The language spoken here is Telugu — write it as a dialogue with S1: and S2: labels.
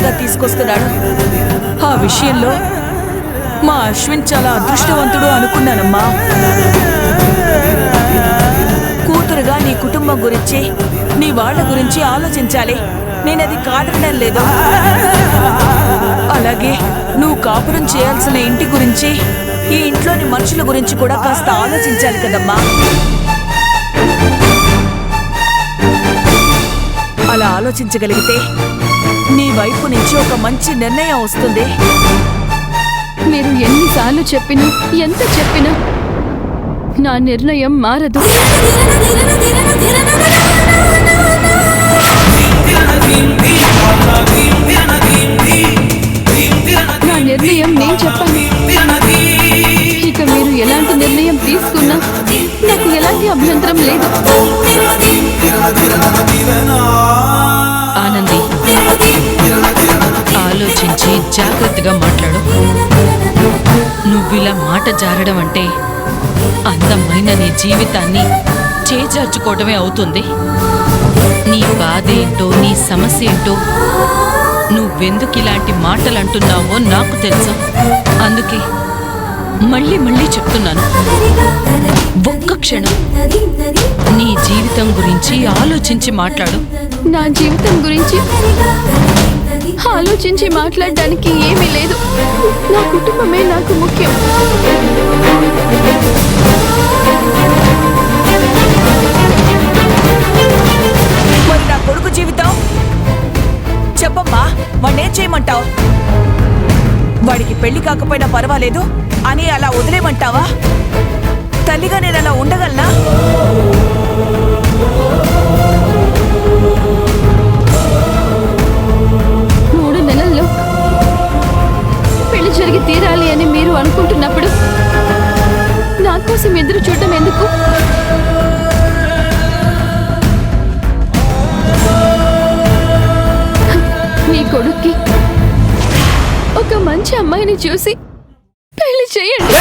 S1: కోడలుగా తీసుకొస్తున్నాడు. ఆ విషయంలో మా అశ్విన్ చాలా అదృష్టవంతుడు అనుకున్నానమ్మా. కూతురుగా నీ కుటుంబం గురించి, నీ వాళ్ళ గురించి ఆలోచించాలి. నేనది కాదనడం లేదు. అలాగే నువ్వు కాపురం చేయాల్సిన ఇంటి గురించి, ఈ ఇంట్లోని మనుషుల గురించి కూడా కాస్త ఆలోచించాలి కదమ్మా. అలా ఆలోచించగలిగితే నీ వైపు నుంచి ఒక మంచి నిర్ణయం వస్తుంది.
S2: మీరు ఎన్నిసార్లు చెప్పినా, ఎంత చెప్పినా నా నిర్ణయం మారదు. నా నిర్ణయం నేను చెప్పాను. ఇక మీరు ఎలాంటి నిర్ణయం తీసుకున్నా నాకు ఎలాంటి అభ్యంతరం లేదు.
S3: ఆనంది, ఆలోచించి జాగ్రత్తగా మాట్లాడు. నువ్విలా మాట జారడం అంటే అందమైన నీ జీవితాన్ని చేజార్చుకోవడమే అవుతుంది. నీ బాధేంటో, నీ సమస్య ఏంటో, నువ్వెందుకు ఇలాంటి మాటలు అంటున్నావో నాకు తెలుసు. అందుకే మళ్ళీ మళ్ళీ చెప్తున్నాను, ఒక్క క్షణం నీ జీవితం గురించి ఆలోచించి మాట్లాడు.
S2: నా జీవితం గురించి ఆలోచించి మాట్లాడడానికి ఏమీ లేదు. నా కుటుంబమే నాకు ముఖ్యం.
S1: మరి నా కొడుకు జీవితం చెప్పమ్మా, వాణ్ణేం చేయమంటావు? వాడికి పెళ్లి కాకపోయినా పర్వాలేదు అని అలా వదిలేమంటావా? తల్లిగా నేను అలా ఉండగలనా?
S2: నెలల్లో పెళ్లి జరిగి తీరాలి అని మీరు అనుకుంటున్నప్పుడు నా కోసం ఎదురు చూడటం ఎందుకు? మీ కొడుక్కి ఒక మంచి అమ్మాయిని చూసి పెళ్లి చేయండి.